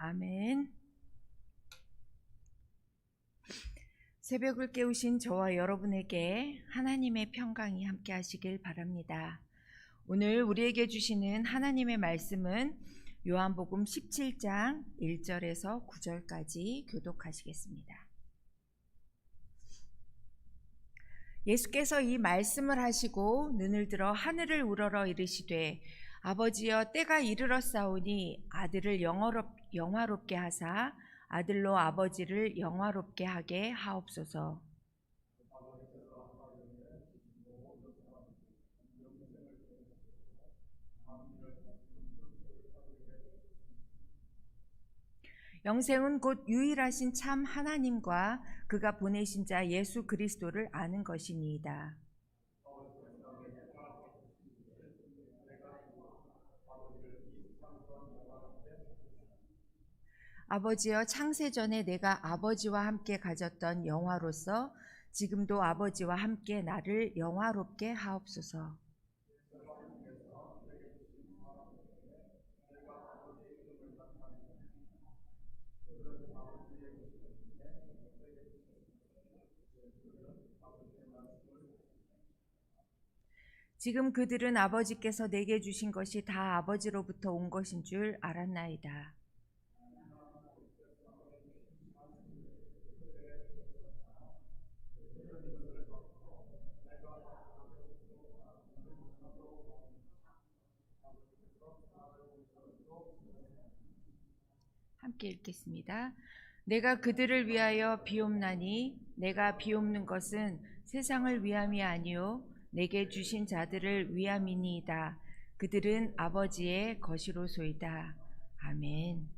아멘. 새벽을 깨우신 저와 여러분에게 하나님의 평강이 함께 하시길 바랍니다. 오늘 우리에게 주시는 하나님의 말씀은 요한복음 17장 1절에서 9절까지 교독하시겠습니다. 예수께서 이 말씀을 하시고 눈을 들어 하늘을 우러러 이르시되 아버지여 때가 이르렀사오니 아들을 영화롭게 하사 아들로 아버지를 영화롭게 하게 하옵소서. 영생은 곧 유일하신 참 하나님과 그가 보내신 자 예수 그리스도를 아는 것이니이다. 아버지여 창세전에 내가 아버지와 함께 가졌던 영화로서 지금도 아버지와 함께 나를 영화롭게 하옵소서. 지금 그들은 아버지께서 내게 주신 것이 다 아버지로부터 온 것인 줄 알았나이다. 함께 읽겠습니다. 내가 그들을 위하여 비옵나니 내가 비옵는 것은 세상을 위함이 아니요 내게 주신 자들을 위함이니이다. 그들은 아버지의 것이로소이다. 아멘.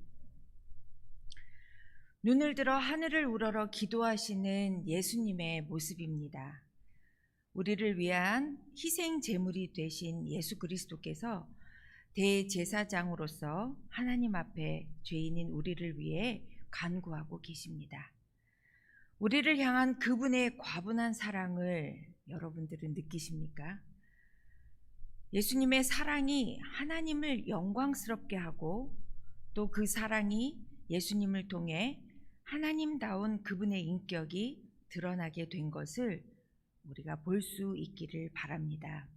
눈을 들어 하늘을 우러러 기도하시는 예수님의 모습입니다. 우리를 위한 희생 제물이 되신 예수 그리스도께서 대제사장으로서 하나님 앞에 죄인인 우리를 위해 간구하고 계십니다. 우리를 향한 그분의 과분한 사랑을 여러분들은 느끼십니까? 예수님의 사랑이 하나님을 영광스럽게 하고 또 그 사랑이 예수님을 통해 하나님다운 그분의 인격이 드러나게 된 것을 우리가 볼 수 있기를 바랍니다.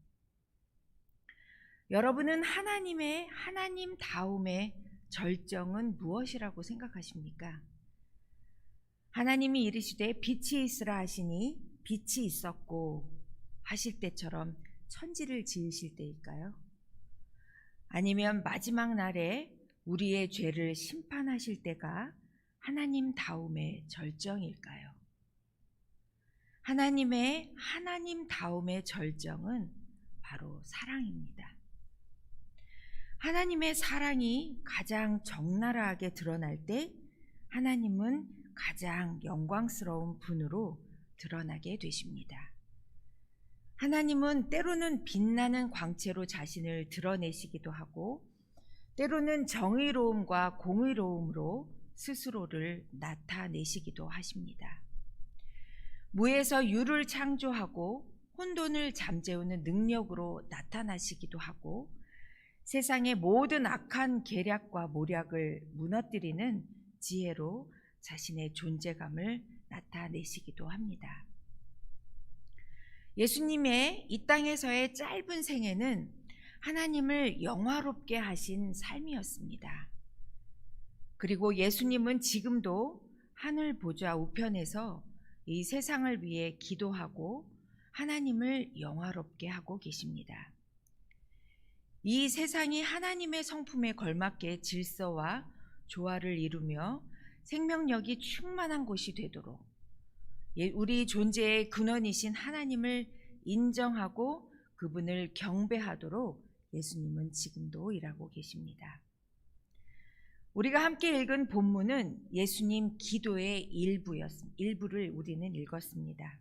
여러분은 하나님다움의 절정은 무엇이라고 생각하십니까? 하나님이 이르시되 빛이 있으라 하시니 빛이 있었고 하실 때처럼 천지를 지으실 때일까요? 아니면 마지막 날에 우리의 죄를 심판하실 때가 하나님다움의 절정일까요? 하나님다움의 절정은 바로 사랑입니다. 하나님의 사랑이 가장 적나라하게 드러날 때 하나님은 가장 영광스러운 분으로 드러나게 되십니다. 하나님은 때로는 빛나는 광채로 자신을 드러내시기도 하고 때로는 정의로움과 공의로움으로 스스로를 나타내시기도 하십니다. 무에서 유를 창조하고 혼돈을 잠재우는 능력으로 나타나시기도 하고 세상의 모든 악한 계략과 모략을 무너뜨리는 지혜로 자신의 존재감을 나타내시기도 합니다. 예수님의 이 땅에서의 짧은 생애는 하나님을 영화롭게 하신 삶이었습니다. 그리고 예수님은 지금도 하늘 보좌 우편에서 이 세상을 위해 기도하고 하나님을 영화롭게 하고 계십니다. 이 세상이 하나님의 성품에 걸맞게 질서와 조화를 이루며 생명력이 충만한 곳이 되도록 우리 존재의 근원이신 하나님을 인정하고 그분을 경배하도록 예수님은 지금도 일하고 계십니다. 우리가 함께 읽은 본문은 예수님 기도의 일부를 우리는 읽었습니다.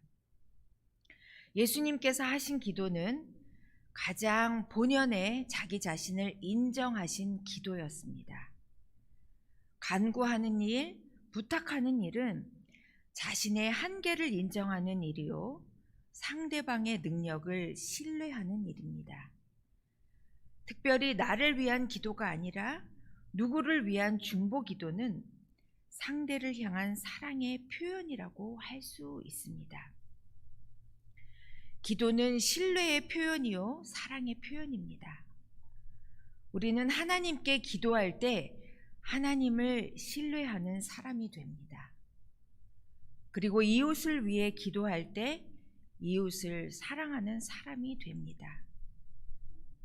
예수님께서 하신 기도는 가장 본연의 자기 자신을 인정하신 기도였습니다. 간구하는 일, 부탁하는 일은 자신의 한계를 인정하는 일이요, 상대방의 능력을 신뢰하는 일입니다. 특별히 나를 위한 기도가 아니라 누구를 위한 중보 기도는 상대를 향한 사랑의 표현이라고 할 수 있습니다. 기도는 신뢰의 표현이요, 사랑의 표현입니다. 우리는 하나님께 기도할 때 하나님을 신뢰하는 사람이 됩니다. 그리고 이웃을 위해 기도할 때 이웃을 사랑하는 사람이 됩니다.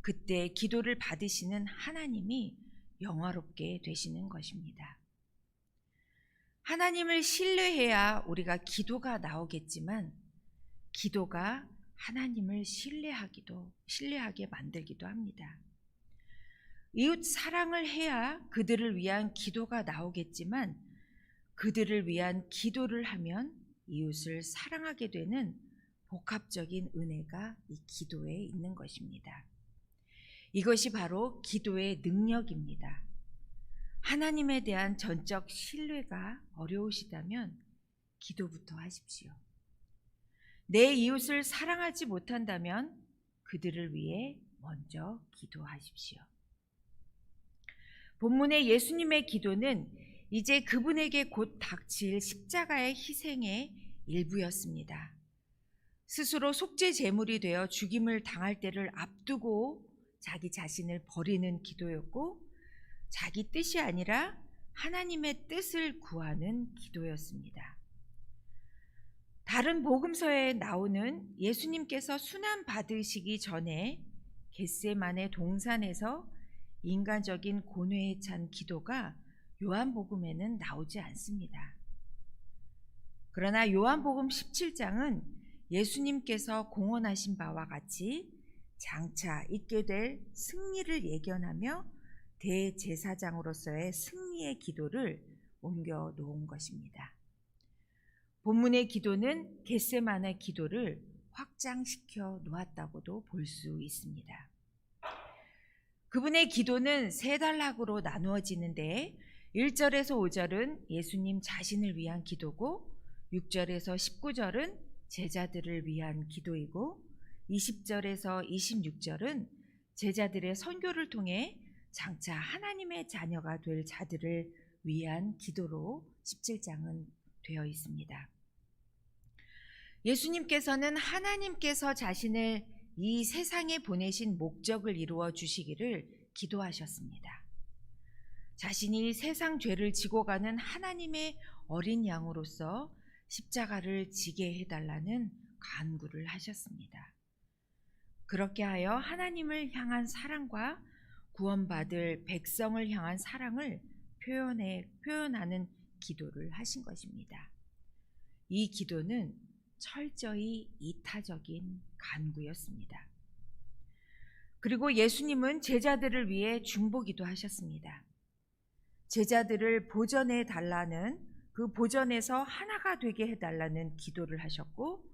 그때 기도를 받으시는 하나님이 영화롭게 되시는 것입니다. 하나님을 신뢰해야 우리가 기도가 나오겠지만 기도가 하나님을 신뢰하게 만들기도 합니다. 이웃 사랑을 해야 그들을 위한 기도가 나오겠지만 그들을 위한 기도를 하면 이웃을 사랑하게 되는 복합적인 은혜가 이 기도에 있는 것입니다. 이것이 바로 기도의 능력입니다. 하나님에 대한 전적 신뢰가 어려우시다면 기도부터 하십시오. 내 이웃을 사랑하지 못한다면 그들을 위해 먼저 기도하십시오. 본문의 예수님의 기도는 이제 그분에게 곧 닥칠 십자가의 희생의 일부였습니다. 스스로 속죄 제물이 되어 죽임을 당할 때를 앞두고 자기 자신을 버리는 기도였고, 자기 뜻이 아니라 하나님의 뜻을 구하는 기도였습니다. 다른 복음서에 나오는 예수님께서 순환 받으시기 전에 겟세마네 동산에서 인간적인 고뇌에 찬 기도가 요한복음에는 나오지 않습니다. 그러나 요한복음 17장은 예수님께서 공언하신 바와 같이 장차 있게 될 승리를 예견하며 대제사장으로서의 승리의 기도를 옮겨 놓은 것입니다. 본문의 기도는 겟세마네 기도를 확장시켜 놓았다고도 볼 수 있습니다. 그분의 기도는 세 단락으로 나누어지는데 1절에서 5절은 예수님 자신을 위한 기도고 6절에서 19절은 제자들을 위한 기도이고 20절에서 26절은 제자들의 선교를 통해 장차 하나님의 자녀가 될 자들을 위한 기도로 17장은 되어 있습니다. 예수님께서는 하나님께서 자신을 이 세상에 보내신 목적을 이루어 주시기를 기도하셨습니다. 자신이 세상 죄를 지고 가는 하나님의 어린 양으로서 십자가를 지게 해달라는 간구를 하셨습니다. 그렇게 하여 하나님을 향한 사랑과 구원받을 백성을 향한 사랑을 표현하는 기도를 하신 것입니다. 이 기도는 철저히 이타적인 간구였습니다. 그리고 예수님은 제자들을 위해 중보기도 하셨습니다. 제자들을 보전해 달라는, 그 보전에서 하나가 되게 해달라는 기도를 하셨고,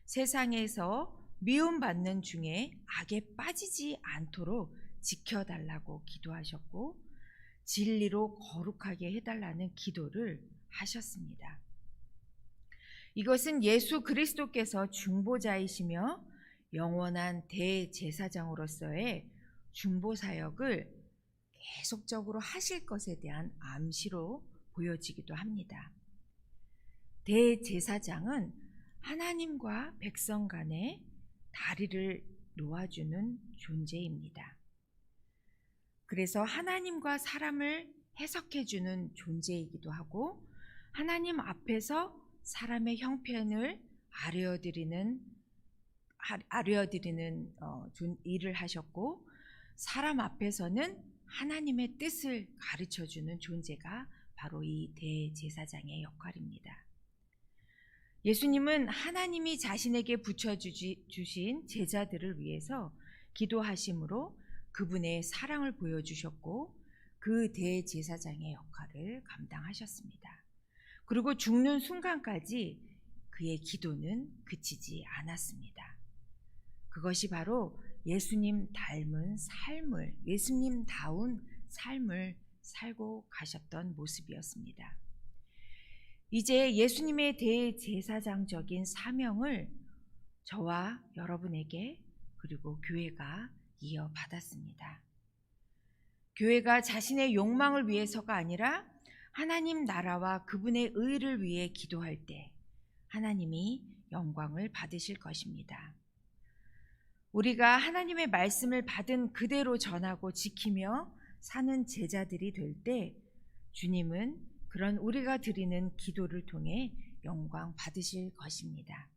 세상에서 미움받는 중에 악에 빠지지 않도록 지켜달라고 기도하셨고, 진리로 거룩하게 해달라는 기도를 하셨습니다. 이것은 예수 그리스도께서 중보자이시며 영원한 대제사장으로서의 중보사역을 계속적으로 하실 것에 대한 암시로 보여지기도 합니다. 대제사장은 하나님과 백성 간에 다리를 놓아주는 존재입니다. 그래서 하나님과 사람을 해석해주는 존재이기도 하고, 하나님 앞에서 사람의 형편을 아뢰어드리는 일을 하셨고, 사람 앞에서는 하나님의 뜻을 가르쳐주는 존재가 바로 이 대제사장의 역할입니다. 예수님은 하나님이 자신에게 붙여주신 제자들을 위해서 기도하심으로 그분의 사랑을 보여주셨고, 그 대제사장의 역할을 감당하셨습니다. 그리고 죽는 순간까지 그의 기도는 그치지 않았습니다. 그것이 바로 예수님다운 삶을 살고 가셨던 모습이었습니다. 이제 예수님의 대제사장적인 사명을 저와 여러분에게, 그리고 교회가 이어받았습니다. 교회가 자신의 욕망을 위해서가 아니라 하나님 나라와 그분의 의를 위해 기도할 때 하나님이 영광을 받으실 것입니다. 우리가 하나님의 말씀을 받은 그대로 전하고 지키며 사는 제자들이 될 때 주님은 그런 우리가 드리는 기도를 통해 영광 받으실 것입니다.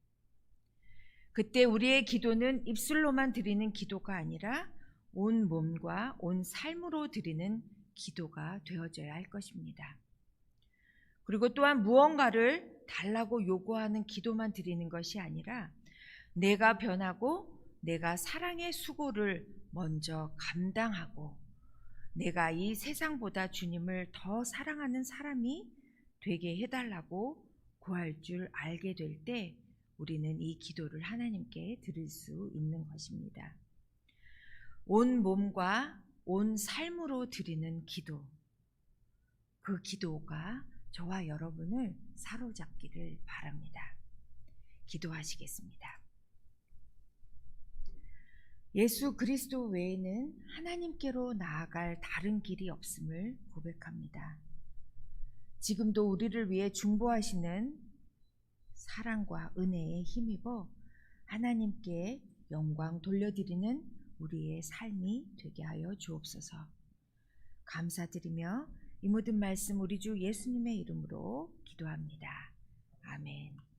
그때 우리의 기도는 입술로만 드리는 기도가 아니라 온 몸과 온 삶으로 드리는 기도가 되어져야 할 것입니다. 그리고 또한 무언가를 달라고 요구하는 기도만 드리는 것이 아니라 내가 변하고 내가 사랑의 수고를 먼저 감당하고 내가 이 세상보다 주님을 더 사랑하는 사람이 되게 해달라고 구할 줄 알게 될 때 우리는 이 기도를 하나님께 드릴 수 있는 것입니다. 온 몸과 온 삶으로 드리는 기도, 그 기도가 저와 여러분을 사로잡기를 바랍니다. 기도하시겠습니다. 예수 그리스도 외에는 하나님께로 나아갈 다른 길이 없음을 고백합니다. 지금도 우리를 위해 중보하시는 사랑과 은혜에 힘입어 하나님께 영광 돌려드리는 우리의 삶이 되게 하여 주옵소서. 감사드리며 이 모든 말씀 우리 주 예수님의 이름으로 기도합니다. 아멘.